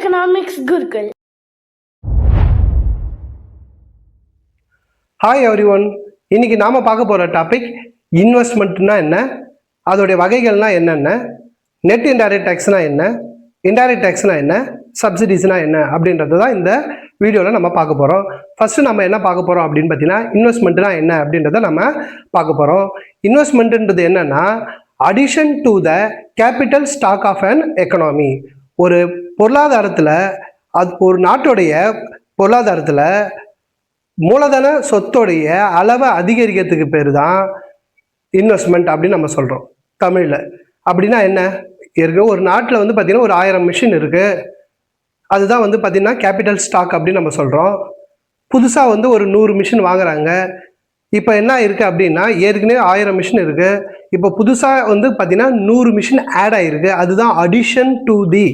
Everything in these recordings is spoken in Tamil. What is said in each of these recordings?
Economics Gurukul. ஹாய் எவ்ரிஒன், இன்னைக்கு நாம பார்க்க போற டாபிக் இன்வெஸ்ட்மெண்ட்னா என்ன, அதோடைய வகைகள்னா என்னென்ன, நெட் இன்டைரக்ட் டேக்ஸ்னா என்ன, இன்டைரக்ட் டேக்ஸ்னா என்ன, சப்சிடிஸ்னா என்ன அப்படின்றது தான் இந்த வீடியோவில் நம்ம பார்க்க போகிறோம். ஃபர்ஸ்ட் நம்ம என்ன பார்க்க போகிறோம் அப்படின்னு பார்த்தீங்கன்னா, இன்வெஸ்ட்மெண்ட்னா என்ன அப்படின்றத நம்ம பார்க்க போகிறோம். இன்வெஸ்ட்மெண்ட்ன்றது என்னன்னா, addition to the capital stock of an economy. ஒரு பொருளாதாரத்தில், அது ஒரு நாட்டுடைய பொருளாதாரத்தில் மூலதன சொத்தோடைய அளவை அதிகரிக்கிறதுக்கு பேர் தான் இன்வெஸ்ட்மெண்ட் அப்படின்னு நம்ம சொல்கிறோம் தமிழில். அப்படின்னா என்ன இருக்கு, ஒரு நாட்டில் வந்து பார்த்தீங்கன்னா ஒரு 1000 மிஷின் இருக்குது, அதுதான் வந்து பார்த்தீங்கன்னா கேபிட்டல் ஸ்டாக் அப்படின்னு நம்ம சொல்கிறோம். புதுசாக வந்து ஒரு 100 மிஷின் வாங்குறாங்க. இப்போ என்ன இருக்குது அப்படின்னா, ஏற்கனவே 1000 மிஷின் இருக்குது, இப்போ புதுசாக வந்து பார்த்தீங்கன்னா 100 மிஷின் ஆட் ஆகிருக்கு, அதுதான் addition to the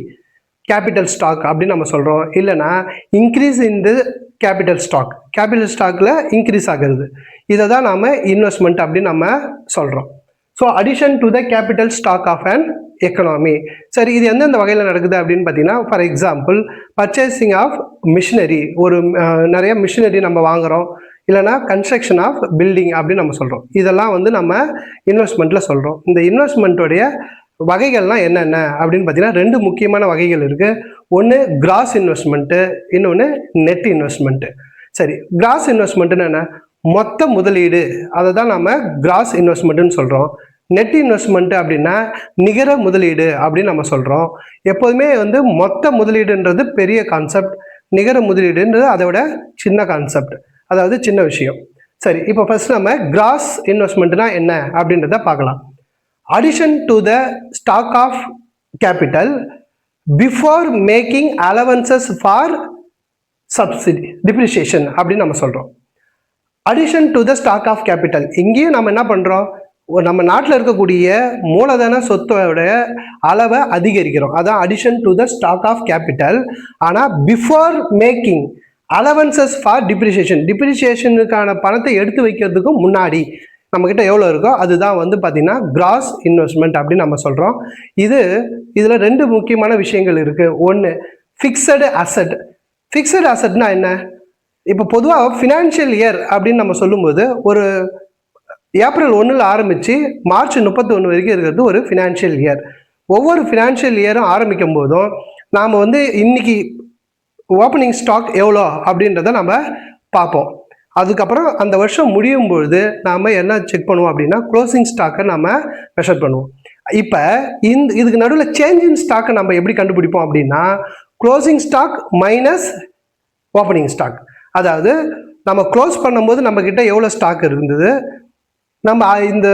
capital stock அப்படின்னு நம்ம சொல்கிறோம். இல்லைனா increase in the capital stock, capital ஸ்டாக்கில் இன்க்ரீஸ் ஆகிறது, இதை தான் நாம் இன்வெஸ்ட்மெண்ட் அப்படின்னு நம்ம சொல்கிறோம். So addition to the capital stock of an economy. சரி, இது எந்தெந்த வகையில் நடக்குது அப்படின்னு பார்த்தீங்கன்னா, for example purchasing of machinery, ஒரு நிறைய மிஷினரி நம்ம வாங்குகிறோம், இல்லைனா கன்ஸ்ட்ரக்ஷன் ஆஃப் பில்டிங் அப்படின்னு நம்ம சொல்கிறோம். இதெல்லாம் வந்து நம்ம இன்வெஸ்ட்மெண்ட்டில் சொல்கிறோம். இந்த இன்வெஸ்ட்மெண்ட்டோடைய வகைகள்லாம் என்னென்ன அப்படின்னு பார்த்தீங்கன்னா, 2 முக்கியமான வகைகள் இருக்குது. ஒன்று கிராஸ் இன்வெஸ்ட்மெண்ட்டு, இன்னொன்று நெட் இன்வெஸ்ட்மெண்ட்டு. சரி, கிராஸ் இன்வெஸ்ட்மெண்ட்டுன்னு என்ன, மொத்த முதலீடு, அதை தான் நம்ம கிராஸ் இன்வெஸ்ட்மெண்ட்டுன்னு சொல்கிறோம். நெட் இன்வெஸ்ட்மெண்ட்டு அப்படின்னா நிகர முதலீடு அப்படின்னு நம்ம சொல்கிறோம். எப்போதுமே வந்து மொத்த முதலீடுன்றது பெரிய கான்செப்ட், நிகர முதலீடுன்றது அதை விட சின்ன கான்செப்ட், அதாவது சின்ன விஷயம். சரி, இப்போ ஃபர்ஸ்ட் நம்ம கிராஸ் இன்வெஸ்ட்மெண்ட்னா என்ன அப்படின்றத பார்க்கலாம். Addition to the stock of capital before making allowances for subsidy depreciation அப்படின்னு நம்ம சொல்கிறோம். Addition to the stock of capital, இங்கேயும் நம்ம என்ன பண்ணுறோம், நம்ம நாட்டில் இருக்கக்கூடிய மூலதன சொத்தோட அளவை அதிகரிக்கிறோம், அதான் addition to the stock of capital. ஆனால் பிஃபோர் மேக்கிங் அலவன்சஸ் ஃபார் டிப்ரிசியேஷனுக்கான பணத்தை எடுத்து வைக்கிறதுக்கு முன்னாடி நம்மக்கிட்ட எவ்வளோ இருக்கோ அதுதான் வந்து பார்த்திங்கன்னா கிராஸ் இன்வெஸ்ட்மெண்ட் அப்படின்னு நம்ம சொல்கிறோம். இதில் 2 முக்கியமான விஷயங்கள் இருக்குது. ஒன்று ஃபிக்ஸடு அசட். ஃபிக்ஸடு அசட்னா என்ன, இப்போ பொதுவாக ஃபினான்ஷியல் இயர் அப்படின்னு நம்ம சொல்லும்போது ஒரு ஏப்ரல் 1 ஆரம்பித்து மார்ச் 31 வரைக்கும் இருக்கிறது ஒரு ஃபினான்ஷியல் இயர். ஒவ்வொரு ஃபினான்ஷியல் இயரும் ஆரம்பிக்கும் போதும் நாம் வந்து இன்னைக்கு ஓப்பனிங் ஸ்டாக் எவ்வளோ அப்படின்றத நம்ம பார்ப்போம். அதுக்கப்புறம் அந்த வருஷம் முடியும் பொழுது நாம் என்ன செக் பண்ணுவோம் அப்படின்னா, க்ளோசிங் ஸ்டாக்கை நம்ம மெஷர் பண்ணுவோம். இப்போ இதுக்கு நடுவில் சேஞ்ச் இன் ஸ்டாக்கை நம்ம எப்படி கண்டுபிடிப்போம் அப்படின்னா, closing stock minus opening stock. அதாவது நம்ம க்ளோஸ் பண்ணும்போது நம்மக்கிட்ட எவ்வளோ ஸ்டாக் இருந்தது, நம்ம இந்த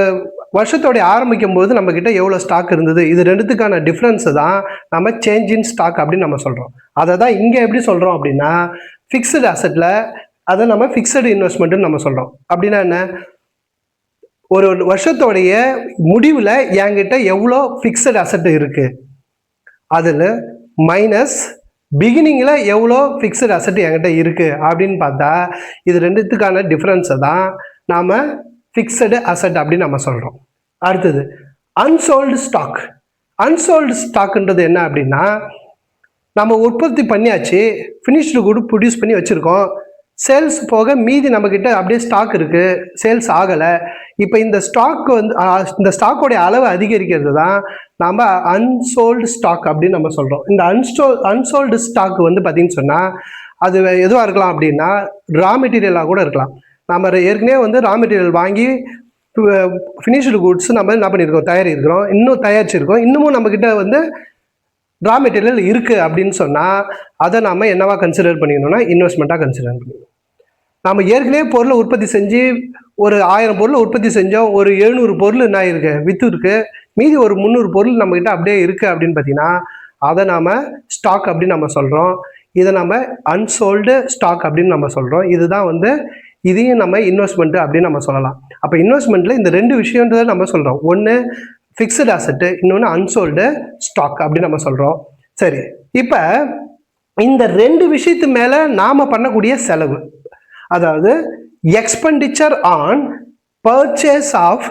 வருஷத்தோடைய ஆரம்பிக்கும் போது நம்மக்கிட்ட எவ்வளோ ஸ்டாக் இருந்தது, இது 2த்துக்கான டிஃப்ரென்ஸு தான் நம்ம சேஞ்ச் இன் ஸ்டாக் அப்படின்னு நம்ம சொல்கிறோம். அதை தான் இங்கே எப்படி சொல்கிறோம் அப்படின்னா, ஃபிக்ஸ்டு அசட்டில் அதை நம்ம ஃபிக்ஸடு இன்வெஸ்ட்மெண்ட்டுன்னு நம்ம சொல்கிறோம். அப்படின்னா என்ன, ஒரு வருஷத்தோடைய முடிவில் என்கிட்ட எவ்வளோ ஃபிக்ஸடு அசட்டு இருக்குது, அதில் மைனஸ் பிகினிங்கில் எவ்வளோ ஃபிக்ஸடு அசட்டு என்கிட்ட இருக்குது அப்படின்னு பார்த்தா, இது 2த்துக்கான டிஃப்ரென்ஸை தான் நாம் ஃபிக்ஸடு அசட் அப்படின்னு நம்ம சொல்கிறோம். அடுத்தது அன்சோல்டு ஸ்டாக். அன்சோல்டு ஸ்டாக்குன்றது என்ன அப்படின்னா, நம்ம உற்பத்தி பண்ணியாச்சு, ஃபினிஷ்டு குட் ப்ரொடியூஸ் பண்ணி வச்சுருக்கோம், சேல்ஸ் போக மீதி நம்மக்கிட்ட அப்படியே ஸ்டாக் இருக்குது, சேல்ஸ் ஆகலை. இப்போ இந்த ஸ்டாக் வந்து இந்த ஸ்டாக்கோடைய அளவு அதிகரிக்கிறது தான் நம்ம அன்சோல்டு ஸ்டாக் அப்படின்னு நம்ம சொல்கிறோம். இந்த அன்சோல்டு ஸ்டாக் வந்து பார்த்திங்கன்னு சொன்னால் அது எதுவாக இருக்கலாம் அப்படின்னா, ரா மெட்டீரியலாக கூட இருக்கலாம். நம்ம ஏற்கனவே வந்து ரா மெட்டீரியல் வாங்கி ஃபினிஷ்டு குட்ஸ் நம்ம என்ன பண்ணியிருக்கோம், தயாரிக்கிறோம், இன்னும் தயாரிச்சிருக்கோம், இன்னமும் நம்மக்கிட்ட வந்து ரா மெட்டீரியல் இருக்குது அப்படின்னு சொன்னால் அதை நம்ம என்னவா கன்சிடர் பண்ணிக்கணும்னா இன்வெஸ்ட்மெண்ட்டாக கன்சிடர் பண்ணிக்கணும். நம்ம ஏற்கனவே பொருளை உற்பத்தி செஞ்சு ஒரு 1000 பொருளை உற்பத்தி செஞ்சோம், ஒரு 700 பொருள் என்ன இருக்குது விற்று இருக்குது, மீதி ஒரு 300 பொருள் நம்மக்கிட்ட அப்படியே இருக்குது அப்படின்னு பார்த்தீங்கன்னா அதை நாம் ஸ்டாக் அப்படின்னு நம்ம சொல்கிறோம். இதை நம்ம அன்சோல்டு ஸ்டாக் அப்படின்னு நம்ம சொல்கிறோம். இதுதான் வந்து இதையும் நம்ம இன்வெஸ்ட்மெண்ட்டு அப்படின்னு நம்ம சொல்லலாம். அப்போ இன்வெஸ்ட்மெண்ட்டில் இந்த 2 விஷயன்றதை நம்ம சொல்கிறோம். ஒன்று ஃபிக்ஸடு அசட்டு, இன்னொன்று அன்சோல்டு ஸ்டாக் அப்படின்னு நம்ம சொல்கிறோம். சரி, இப்போ இந்த 2 விஷயத்து மேலே நாம் பண்ணக்கூடிய செலவு, அதாவது expenditure on purchase of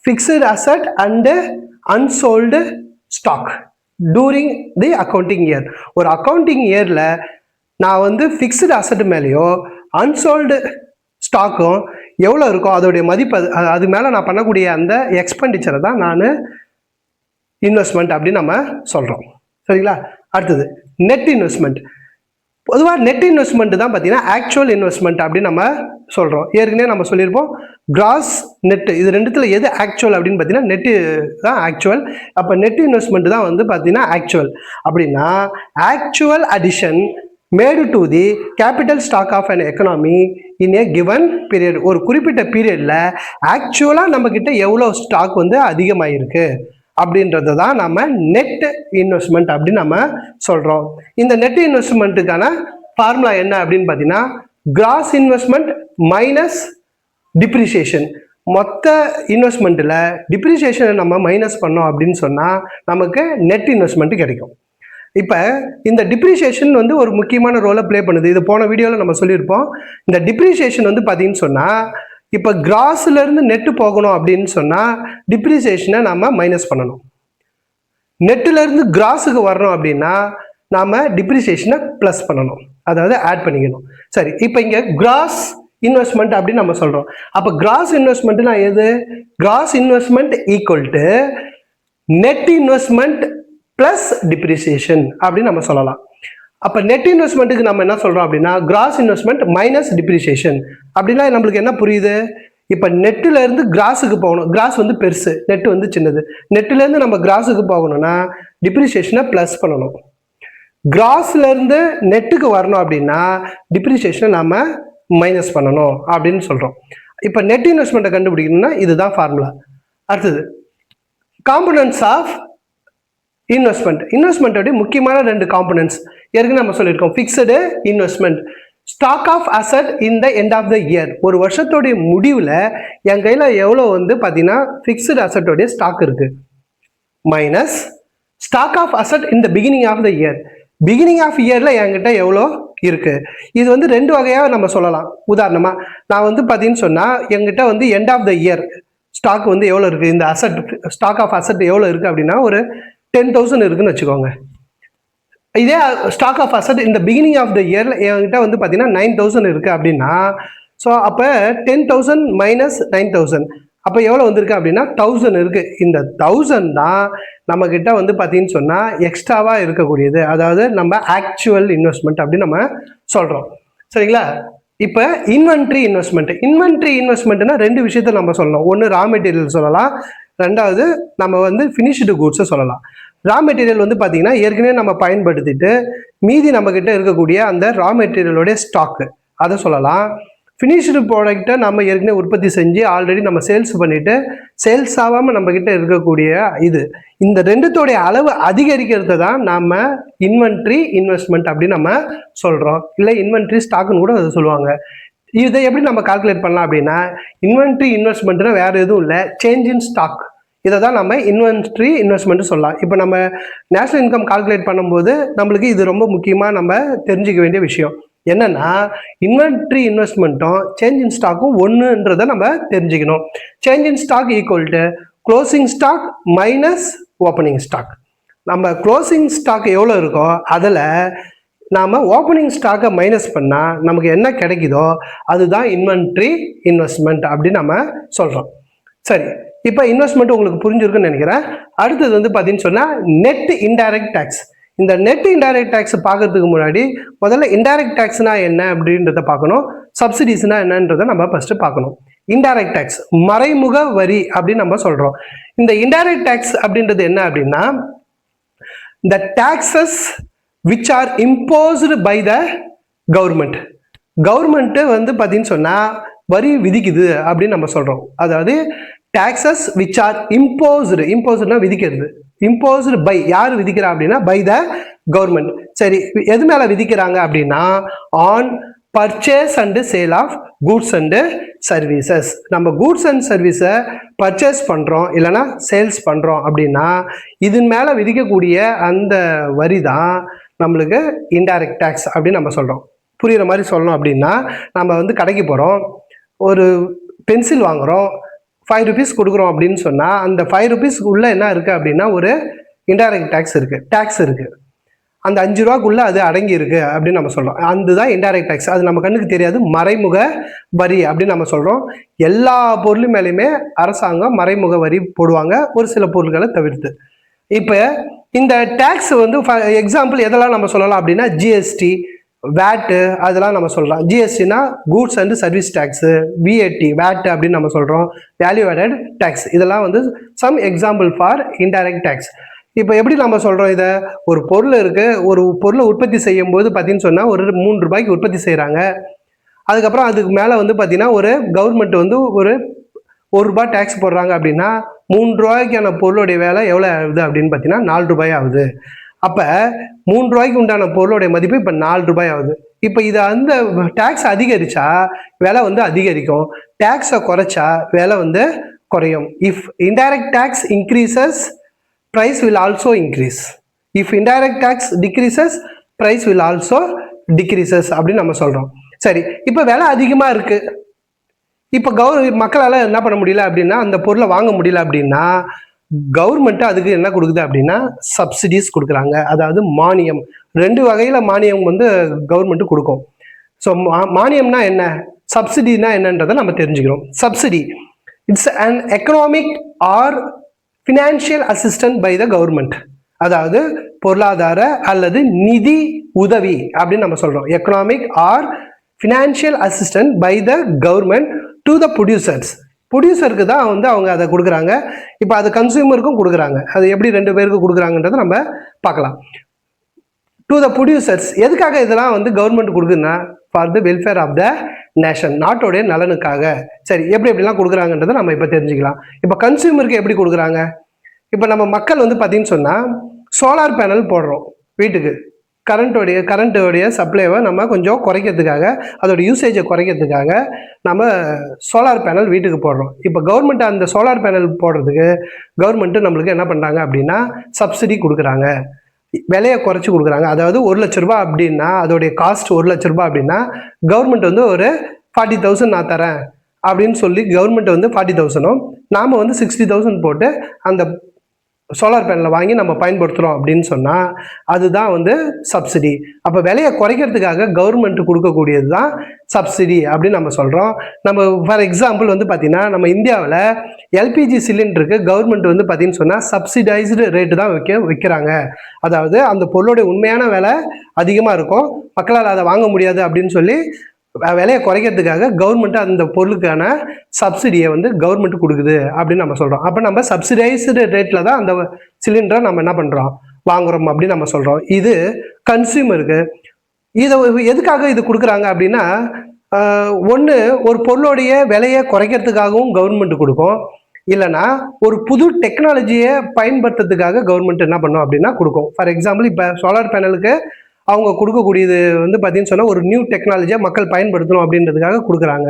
fixed asset and unsold stock, during the accounting year. ஒரு அக்கௌண்டிங் இயரில் நான் வந்து ஃபிக்ஸ்டு அசட் மேலேயோ அன்சோல்டு ஸ்டாக்கும் எவ்வளோ இருக்கோ அதோடைய மதிப்பு அது மேலே நான் பண்ணக்கூடிய அந்த எக்ஸ்பெண்டிச்சரை தான் நான் இன்வெஸ்ட்மெண்ட் அப்படின்னு நம்ம சொல்கிறோம். சரிங்களா? அடுத்தது நெட் இன்வெஸ்ட்மெண்ட். பொதுவாக நெட் இன்வெஸ்ட்மெண்ட் தான் பார்த்தீங்கன்னா ஆக்சுவல் இன்வெஸ்ட்மெண்ட் அப்படின்னு நம்ம சொல்கிறோம். ஏற்கனவே நம்ம சொல்லியிருப்போம் கிராஸ் நெட்டு, இது ரெண்டுத்தில் எது ஆக்சுவல் அப்படின்னு பார்த்தீங்கன்னா நெட்டு தான் ஆக்சுவல். அப்போ நெட் இன்வெஸ்ட்மெண்ட் தான் வந்து பார்த்தீங்கன்னா ஆக்சுவல். அப்படின்னா actual addition made to the capital stock of an economy in a given period. ஒரு குறிப்பிட்ட பீரியடில் ஆக்சுவலாக நம்மக்கிட்ட எவ்வளோ ஸ்டாக் வந்து அதிகமாகிருக்கு அப்படின்றது தான் நம்ம நெட் இன்வெஸ்ட்மெண்ட் அப்படின்னு நம்ம சொல்கிறோம். இந்த நெட் இன்வெஸ்ட்மெண்ட்டுக்கான ஃபார்முலா என்ன அப்படின்னு பார்த்தீங்கன்னா கிராஸ் இன்வெஸ்ட்மெண்ட் மைனஸ் டிப்ரிசியேஷன். மொத்த இன்வெஸ்ட்மெண்ட்டில் டிப்ரிசியேஷனை நம்ம மைனஸ் பண்ணோம் அப்படின்னு சொன்னால் நமக்கு நெட் இன்வெஸ்ட்மெண்ட் கிடைக்கும். இப்போ இந்த டிப்ரிசியேஷன் வந்து ஒரு முக்கியமான ரோலை ப்ளே பண்ணுது. இது போன வீடியோவில் நம்ம சொல்லியிருப்போம். இந்த டிப்ரிசியேஷன் வந்து பார்த்தீங்கன்னு சொன்னால் இப்போ கிராஸ்லேருந்து நெட்டு போகணும் அப்படின்னு சொன்னால் டிப்ரிசியேஷனை நம்ம மைனஸ் பண்ணணும். நெட்டிலேருந்து கிராஸுக்கு வரணும் அப்படின்னா நாம் டிப்ரிசியேஷனை ப்ளஸ் பண்ணணும், அதாவது ஆட் பண்ணிக்கணும். சரி, இப்போ இங்கே கிராஸ் இன்வெஸ்ட்மெண்ட் அப்படின்னு நம்ம சொல்கிறோம். அப்போ கிராஸ் இன்வெஸ்ட்மெண்ட்னா எது? Cross investment equal to net investment plus depreciation அப்படின்னு நம்ம சொல்லலாம். அப்போ நெட் இன்வெஸ்ட்மெண்ட்டுக்கு நம்ம என்ன சொல்கிறோம் அப்படின்னா கிராஸ் இன்வெஸ்ட்மெண்ட் மைனஸ் டிப்ரிசியேஷன். அப்படின்னா நம்மளுக்கு என்ன புரியுது? இப்போ நெட்டிலேருந்து கிராஸுக்கு போகணும். கிராஸ் வந்து பெருசு, நெட்டு வந்து சின்னது. நெட்டிலேருந்து நம்ம கிராஸுக்கு போகணும்னா டிப்ரிசியேஷனை ப்ளஸ் பண்ணணும். கிராஸ்லேருந்து நெட்டுக்கு வரணும் அப்படின்னா டிப்ரிசியேஷனை நம்ம மைனஸ் பண்ணணும் அப்படின்னு சொல்கிறோம். இப்போ நெட் இன்வெஸ்ட்மெண்ட்டை கண்டுபிடிக்கணும்னா இதுதான் ஃபார்முலா. அடுத்தது காம்பனன்ட்ஸ் ஆஃப் இன்வெஸ்ட்மெண்ட். இன்வெஸ்ட்மெண்ட்டோடைய முக்கியமான 2 காம்பனன்ட்ஸ் ஏற்கனவே நம்ம சொல்லியிருக்கோம். Fixed investment, stock of asset in the end of the year. ஒரு வருஷத்தோடைய முடிவில் என் கையில் எவ்வளோ வந்து பார்த்தீங்கன்னா ஃபிக்ஸடு அசட்டோடைய ஸ்டாக் இருக்குது, minus stock of asset in the beginning of the year. Beginning of இயரில் என்கிட்ட எவ்வளோ இருக்குது. இது வந்து 2 வகையாக நம்ம சொல்லலாம். உதாரணமாக நான் வந்து பார்த்தீங்கன்னு சொன்னால் என்கிட்ட வந்து end of the year stock வந்து எவ்வளோ இருக்குது, இந்த அசட் ஸ்டாக் ஆஃப் அசட் எவ்வளோ இருக்குது அப்படின்னா ஒரு 10,000 இருக்குன்னு வச்சுக்கோங்க. இதே ஸ்டாக் ஆஃப் அசட் இந்த பிகினிங் ஆஃப் த இயரில் என்கிட்ட வந்து பார்த்தீங்கன்னா 9,000 இருக்குது அப்படின்னா, ஸோ அப்போ 10,000 மைனஸ் 9,000 அப்போ எவ்வளோ வந்திருக்கு அப்படின்னா 1,000 இருக்குது. இந்த 1,000 தான் நம்மக்கிட்ட வந்து பார்த்தீங்கன்னு சொன்னால் எக்ஸ்ட்ராவாக இருக்கக்கூடியது, அதாவது நம்ம ஆக்சுவல் இன்வெஸ்ட்மெண்ட் அப்படின்னு நம்ம சொல்கிறோம். சரிங்களா? இப்போ இன்வென்ட்ரி இன்வெஸ்ட்மெண்ட். இன்வென்ட்ரி இன்வெஸ்ட்மெண்ட்னா 2 விஷயத்த நம்ம சொல்லணும். ஒன்று ரா மெட்டீரியல் சொல்லலாம், ரெண்டாவது நம்ம வந்து ஃபினிஷ்டு கூட்ஸை சொல்லலாம். ரா மெட்டீரியல் வந்து பார்த்தீங்கன்னா ஏற்கனவே நம்ம பயன்படுத்திட்டு மீதி நம்மக்கிட்ட இருக்கக்கூடிய அந்த ரா மெட்டீரியலோடைய ஸ்டாக்கு அதை சொல்லலாம். ஃபினிஷ்டு ப்ராடக்டை நம்ம ஏற்கனவே உற்பத்தி செஞ்சு ஆல்ரெடி நம்ம சேல்ஸ் பண்ணிவிட்டு சேல்ஸ் ஆகாமல் நம்மக்கிட்ட இருக்கக்கூடிய இந்த 2தோடைய அளவு அதிகரிக்கிறது தான் நம்ம இன்வென்ட்ரி இன்வெஸ்ட்மெண்ட் அப்படின்னு நம்ம சொல்கிறோம். இல்லை இன்வென்ட்ரி ஸ்டாக்குன்னு கூட அதை சொல்லுவாங்க. இதை எப்படி நம்ம கால்குலேட் பண்ணலாம் அப்படின்னா இன்வென்ட்ரி இன்வெஸ்ட்மெண்ட்னா வேறு எதுவும் இல்லை, சேஞ்ச் இன் ஸ்டாக். இதை தான் நம்ம இன்வென்ட்ரி இன்வெஸ்ட்மெண்ட் சொல்லலாம். இப்போ நம்ம நேஷனல் இன்கம் கால்குலேட் பண்ணும்போது நம்மளுக்கு இது ரொம்ப முக்கியமாக நம்ம தெரிஞ்சிக்க வேண்டிய விஷயம் என்னன்னா இன்வென்ட்ரி இன்வெஸ்ட்மெண்ட்டும் சேஞ்ச் இன் ஸ்டாக்கும் ஒன்றுன்றதை நம்ம தெரிஞ்சுக்கணும். Change in stock equal to closing stock minus opening stock. நம்ம க்ளோசிங் ஸ்டாக் எவ்வளோ இருக்கோ அதில் நாம் ஓப்பனிங் ஸ்டாக்கை மைனஸ் பண்ணால் நமக்கு என்ன கிடைக்குதோ அதுதான் இன்வென்ட்ரி இன்வெஸ்ட்மெண்ட் அப்படின்னு நம்ம சொல்கிறோம். சரி, இப்போ இன்வெஸ்ட்மெண்ட் உங்களுக்கு புரிஞ்சிருக்குன்னு நினைக்கிறேன். அடுத்தது வந்து பார்த்தீங்கன்னு சொன்னால் நெட் இன்டைரக்ட் டேக்ஸ். இந்த நெட் இன்டைரக்ட் டேக்ஸ் பார்க்கறதுக்கு முன்னாடி முதல்ல இன்டைரக்ட் டேக்ஸ்னா என்ன அப்படின்றத பார்க்கணும், சப்சிடிஸ்னா என்னன்றதை நம்ம ஃபர்ஸ்ட் பார்க்கணும். இன்டைரக்ட் டேக்ஸ் மறைமுக வரி அப்படின்னு நம்ம சொல்கிறோம். இந்த இன்டைரக்ட் டேக்ஸ் அப்படின்றது என்ன அப்படின்னா the taxes which are imposed by the government. Government வந்து பார்த்தீங்கன்னு சொன்னால் வரி விதிக்குது அப்படின்னு நம்ம சொல்கிறோம். அதாவது taxes which are imposed, imposedனா விதிக்கிறது, imposed by யார் விதிக்கிறா அப்படின்னா by the government. சரி, எது மேலே விதிக்கிறாங்க அப்படின்னா on purchase and sale of goods and services. நம்ம goods and services பர்ச்சேஸ் பண்ணுறோம் இல்லைனா சேல்ஸ் பண்ணுறோம் அப்படின்னா இதன் மேலே விதிக்கக்கூடிய அந்த வரி தான் நம்மளுக்கு இன்டைரக்ட் டேக்ஸ் அப்படின்னு நம்ம சொல்கிறோம். புரிகிற மாதிரி சொல்லணும் அப்படின்னா நம்ம வந்து கடைக்கு போகிறோம், ஒரு பென்சில் வாங்குகிறோம், 5 rupees கொடுக்குறோம் அப்படின்னு சொன்னால் அந்த 5 rupees உள்ளே என்ன இருக்குது அப்படின்னா ஒரு இன்டைரக்ட் டேக்ஸ் இருக்குது, டேக்ஸ் இருக்குது. அந்த 5 ரூபாக்குள்ளே அது அடங்கி இருக்கு அப்படின்னு நம்ம சொல்கிறோம். அதுதான் இன்டைரக்ட் டேக்ஸ். அது நம்ம கண்ணுக்கு தெரியாது, மறைமுக வரி அப்படின்னு நம்ம சொல்கிறோம். எல்லா பொருள் மேலேயுமே அரசாங்கம் மறைமுக வரி போடுவாங்க, ஒரு சில பொருட்களை தவிர்த்து. இப்போ இந்த டேக்ஸ் வந்து எக்ஸாம்பிள் எதெல்லாம் நம்ம சொல்லலாம் அப்படின்னா ஜிஎஸ்டி, வேட்டு அதெல்லாம் நம்ம சொல்லலாம். ஜிஎஸ்டினா goods and service tax, VAT VAT அப்படின்னு நம்ம சொல்கிறோம், வேல்யூ ஆடட் டேக்ஸ். இதெல்லாம் வந்து some example for indirect tax. இப்போ எப்படி நம்ம சொல்கிறோம் இதை, ஒரு பொருள் இருக்குது, ஒரு பொருளை உற்பத்தி செய்யும் போது பார்த்தீங்கன்னு சொன்னால் ஒரு 3 ரூபாய்க்கு உற்பத்தி செய்கிறாங்க. அதுக்கப்புறம் அதுக்கு மேலே வந்து பார்த்தீங்கன்னா ஒரு கவர்மெண்ட் வந்து ஒரு 1 ரூபாய் டேக்ஸ் போடுறாங்க அப்படின்னா 3 ரூபாய்க்கான பொருளுடைய வேலை எவ்வளோ ஆகுது அப்படின்னு பார்த்தீங்கன்னா 4 ரூபாய் ஆகுது. அப்போ 3 ரூபாய்க்கு உண்டான பொருளுடைய மதிப்பு இப்போ 4 ரூபாய் ஆகுது. இப்போ இதை அந்த டேக்ஸ் அதிகரிச்சா விலை வந்து அதிகரிக்கும், டேக்ஸை குறைச்சா விலை வந்து குறையும். If indirect tax increases, price will also increase. If indirect tax decreases, price will also decreases அப்படின்னு நம்ம சொல்கிறோம். சரி, இப்போ விலை அதிகமாக இருக்குது, இப்போ மக்களால் என்ன பண்ண முடியல அப்படின்னா அந்த பொருளை வாங்க முடியல அப்படின்னா கவர்மெண்ட்டு அதுக்கு என்ன கொடுக்குது அப்படின்னா சப்சிடிஸ் கொடுக்குறாங்க. அதாவது மானியம், 2 வகையில் மானியம் வந்து கவர்மெண்ட்டு கொடுக்கும். ஸோ மானியம்னா என்ன, சப்சிடினா என்னன்றதை நம்ம தெரிஞ்சுக்கிறோம். Subsidy it's an economic or financial assistant by the government. அதாவது பொருளாதார அல்லது நிதி உதவி அப்படின்னு நம்ம சொல்கிறோம். Economic or financial assistant by the government to the producers. ப்ரொடியூசருக்கு தான் வந்து அவங்க அதை கொடுக்குறாங்க. இப்போ அது கன்சியூமருக்கும் கொடுக்குறாங்க. அது எப்படி 2 பேருக்கு கொடுக்குறாங்கன்றதை நம்ம பார்க்கலாம். டு த ப்ரொடியூசர்ஸ் எதுக்காக இதெல்லாம் வந்து கவர்மெண்ட் கொடுக்குதுன்னா for the welfare of the nation, நாட்டோடைய நலனுக்காக. சரி, எப்படிலாம் கொடுக்குறாங்கன்றதை நம்ம இப்போ தெரிஞ்சுக்கலாம். இப்போ கன்சியூமருக்கு எப்படி கொடுக்குறாங்க, இப்போ நம்ம மக்கள் வந்து பார்த்தீங்கன்னு சொன்னால் சோலார் பேனல் போடுறோம் வீட்டுக்கு, கரண்ட்டோடைய சப்ளைவை நம்ம கொஞ்சம் குறைக்கிறதுக்காக, அதோட யூசேஜை குறைக்கிறதுக்காக நம்ம சோலார் பேனல் வீட்டுக்கு போடுறோம். இப்போ கவர்மெண்ட் அந்த சோலார் பேனல் போடுறதுக்கு கவர்மெண்ட்டு நம்மளுக்கு என்ன பண்ணுறாங்க அப்படின்னா சப்சிடி கொடுக்குறாங்க, விலையை குறைச்சி கொடுக்குறாங்க. அதாவது 1 லட்ச ரூபா அப்படின்னா அதோடைய காஸ்ட் 1 லட்ச ரூபா அப்படின்னா கவர்மெண்ட் வந்து ஒரு 40,000 நான் தரேன் அப்படின்னு சொல்லி கவர்மெண்ட் வந்து 40,000ம் நாம் வந்து 60,000 போட்டு அந்த சோலார் பேனலை வாங்கி நம்ம பயன்படுத்துகிறோம் அப்படின்னு சொன்னால் அதுதான் வந்து சப்சிடி. அப்போ விலையை குறைக்கிறதுக்காக கவர்மெண்ட் கொடுக்கக்கூடியது தான் சப்சிடி அப்படின்னு நம்ம சொல்கிறோம். நம்ம ஃபார் எக்ஸாம்பிள் வந்து பார்த்திங்கன்னா நம்ம இந்தியாவில் எல்பிஜி சிலிண்டருக்கு கவர்மெண்ட் வந்து பார்த்திங்கன்னு சொன்னால் சப்சிடைஸ்டு ரேட்டு தான் வைக்கிறாங்க. அதாவது அந்த பொருளுடைய உண்மையான விலை அதிகமாக இருக்கும், மக்களால் அதை வாங்க முடியாது அப்படின்னு சொல்லி விலையை குறைக்கிறதுக்காக கவர்மெண்ட் அந்த பொருளுக்கான சப்சிடியை வந்து கவர்மெண்ட் கொடுக்குது அப்படின்னு நம்ம சொல்கிறோம். அப்போ நம்ம சப்சிடைஸ்டு ரேட்டில் தான் அந்த சிலிண்டரை நம்ம என்ன பண்ணுறோம், வாங்குகிறோம் அப்படின்னு நம்ம சொல்கிறோம். இது கன்சியூமருக்கு இதை எதுக்காக இது கொடுக்குறாங்க அப்படின்னா ஒன்று ஒரு பொருளுடைய விலையை குறைக்கிறதுக்காகவும் கவர்மெண்ட் கொடுக்கும், இல்லைனா ஒரு புது டெக்னாலஜியை பயன்படுத்துறதுக்காக கவர்மெண்ட் என்ன பண்ணும் அப்படின்னா கொடுக்கும். ஃபார் எக்ஸாம்பிள் இப்போ சோலார் பேனலுக்கு அவங்க கொடுக்கக்கூடியது வந்து பார்த்தீங்கன்னு சொன்னால் ஒரு நியூ டெக்னாலஜியை மக்கள் பயன்படுத்தணும் அப்படின்றதுக்காக கொடுக்குறாங்க.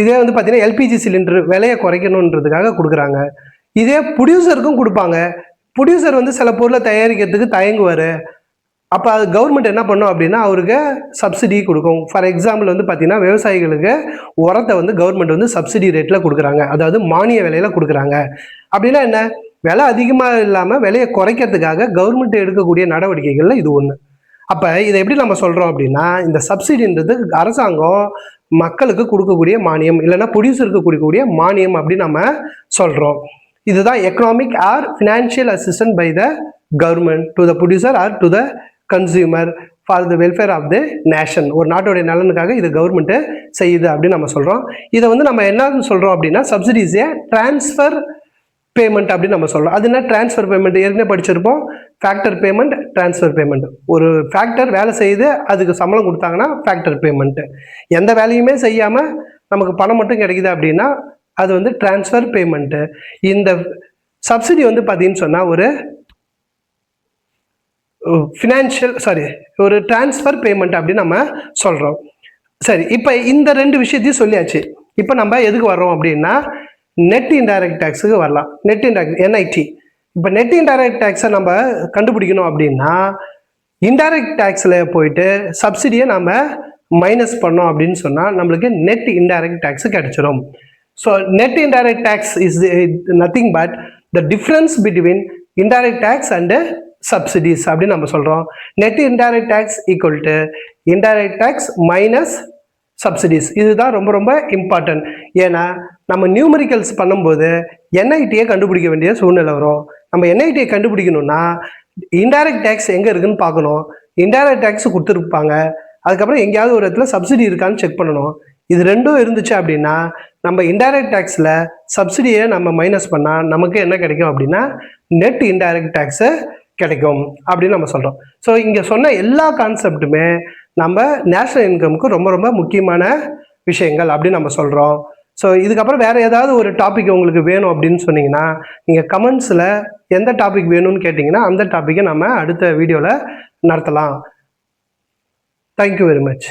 இதே வந்து பார்த்தீங்கன்னா எல்பிஜி சிலிண்டர் விலையை குறைக்கணுன்றதுக்காக கொடுக்குறாங்க. இதே ப்ரொடியூசருக்கும் கொடுப்பாங்க. ப்ரொடியூசர் வந்து சில பொருளை தயாரிக்கிறதுக்கு தயங்குவார், அப்போ அது கவர்மெண்ட் என்ன பண்ணும் அப்படின்னா அவருக்கு சப்சிடி கொடுக்கும். ஃபார் எக்ஸாம்பிள் வந்து பார்த்தீங்கன்னா விவசாயிகளுக்கு உரத்தை வந்து கவர்மெண்ட் வந்து சப்சிடி ரேட்டில் கொடுக்குறாங்க, அதாவது மானிய விலையில் கொடுக்குறாங்க. அப்படின்னா என்ன, விலை அதிகமாக இல்லாமல் விலையை குறைக்கிறதுக்காக கவர்மெண்ட் எடுக்கக்கூடிய நடவடிக்கைகளில் இது ஒன்று. அப்போ இதை எப்படி நம்ம சொல்கிறோம் அப்படின்னா இந்த சப்சிடின்றது அரசாங்கம் மக்களுக்கு கொடுக்கக்கூடிய மானியம், இல்லைன்னா ப்ரொடியூசருக்கு கொடுக்கக்கூடிய மானியம் அப்படின்னு நம்ம சொல்கிறோம். இதுதான் economic or financial assistant by the government to the producer or to the consumer for the welfare of the nation. ஒரு நாட்டோடைய நலனுக்காக இது கவர்மெண்ட்டு செய்யுது அப்படின்னு நம்ம சொல்கிறோம். இதை வந்து நம்ம என்ன சொல்கிறோம் அப்படின்னா சப்சிடிஸை டிரான்ஸ்ஃபர் பேமெண்ட் அப்படின்னு நம்ம சொல்கிறோம். அது என்ன டிரான்ஸ்ஃபர் பேமெண்ட், ஏற்கனவே படிச்சிருப்போம். Factor payment, transfer payment. ஒரு ஃபேக்டர் வேலை செய்யுது, அதுக்கு சம்பளம் கொடுத்தாங்கன்னா ஃபேக்டர் பேமெண்ட்டு. எந்த வேலையுமே செய்யாமல் நமக்கு பணம் மட்டும் கிடைக்குது அப்படின்னா அது வந்து டிரான்ஸ்ஃபர் பேமெண்ட்டு. இந்த சப்சிடி வந்து பார்த்தீங்கன்னு சொன்னால் ஒரு ஒரு டிரான்ஸ்ஃபர் பேமெண்ட் அப்படின்னு நம்ம சொல்கிறோம். சரி, இப்போ இந்த 2 விஷயத்தையும் சொல்லியாச்சு. இப்போ நம்ம எதுக்கு வர்றோம் அப்படின்னா நெட் இன்டைரக்ட் டேக்ஸுக்கு வரலாம். Net indirect NIT. இப்போ நெட் இன்டைரக்ட் டேக்ஸை நம்ம கண்டுபிடிக்கணும் அப்படின்னா இன்டைரக்ட் டேக்ஸில் போயிட்டு சப்சிடியை நம்ம மைனஸ் பண்ணோம் அப்படின்னு சொன்னால் நம்மளுக்கு நெட் இன்டைரக்ட் டேக்ஸ் கிடைச்சிடும். So net indirect tax is nothing but the difference between indirect tax and subsidies அப்படின்னு நம்ம சொல்கிறோம். Net indirect tax equal to indirect tax minus subsidies. இதுதான் ரொம்ப ரொம்ப இம்பார்ட்டன்ட். ஏன்னா நம்ம நியூமரிக்கல்ஸ் பண்ணும்போது என்ஐடியை கண்டுபிடிக்க வேண்டிய சூழ்நிலை வரும். நம்ம என்ஐடியை கண்டுபிடிக்கணும்னா இன்டைரக்ட் டேக்ஸ் எங்கே இருக்குன்னு பார்க்கணும். இன்டைரக்ட் டேக்ஸ் கொடுத்துருப்பாங்க, அதுக்கப்புறம் எங்கேயாவது ஒரு இடத்துல சப்சிடி இருக்கான்னு செக் பண்ணணும். இது ரெண்டும் இருந்துச்சு அப்படின்னா நம்ம இன்டைரக்ட் டேக்ஸில் சப்சிடியை நம்ம மைனஸ் பண்ணால் நமக்கு என்ன கிடைக்கும் அப்படின்னா நெட் இன்டைரக்ட் டேக்ஸு கிடைக்கும் அப்படின்னு நம்ம சொல்கிறோம். ஸோ இங்கே சொன்ன எல்லா கான்செப்ட்டுமே நம்ம நேஷ்னல் இன்கமுக்கு ரொம்ப ரொம்ப முக்கியமான விஷயங்கள் அப்படின்னு நம்ம சொல்கிறோம். ஸோ இதுக்கப்புறம் வேறு ஏதாவது ஒரு டாபிக் உங்களுக்கு வேணும் அப்படின்னு சொன்னீங்கன்னா நீங்கள் கமெண்ட்ஸில் எந்த டாபிக் வேணும்னு கேட்டிங்கன்னா அந்த டாப்பிக்கை நம்ம அடுத்த வீடியோவில் நடத்தலாம். Thank you very much.